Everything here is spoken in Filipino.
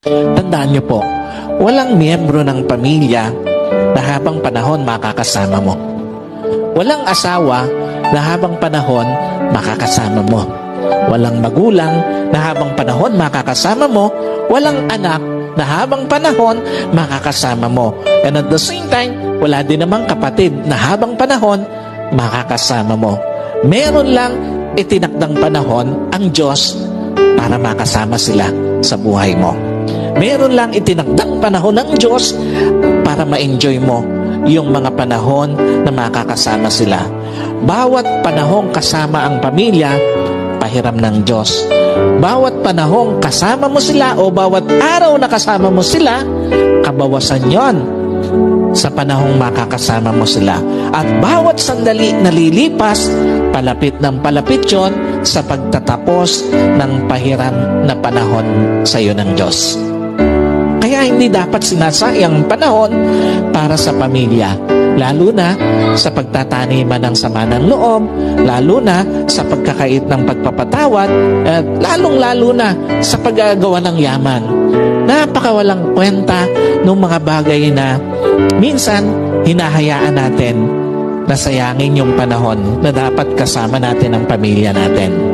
Tandaan niyo po, walang miyembro ng pamilya na habang panahon makakasama mo. Walang asawa na habang panahon makakasama mo. Walang magulang na habang panahon makakasama mo. Walang anak na habang panahon makakasama mo. And at the same time, wala din namang kapatid na habang panahon makakasama mo. Meron lang itinakdang panahon ang Diyos para makasama sila sa buhay mo. Meron lang itinakdang panahon ng Diyos para ma-enjoy mo yung mga panahon na makakasama sila. Bawat panahong kasama ang pamilya, pahiram ng Diyos. Bawat panahong kasama mo sila o bawat araw na kasama mo sila, kabawasan yon sa panahong makakasama mo sila. At bawat sandali na lilipas, palapit ng palapit yon sa pagtatapos ng pahiram na panahon sa iyo ng Diyos. Kaya hindi dapat sinasayang panahon para sa pamilya, lalo na sa pagtataniman ng sama ng loob, lalo na sa pagkakait ng pagpapatawad, at lalong-lalo na sa paggagawa ng yaman. Napakawalang kwenta ng mga bagay na minsan hinahayaan natin na sayangin yung panahon na dapat kasama natin ang pamilya natin.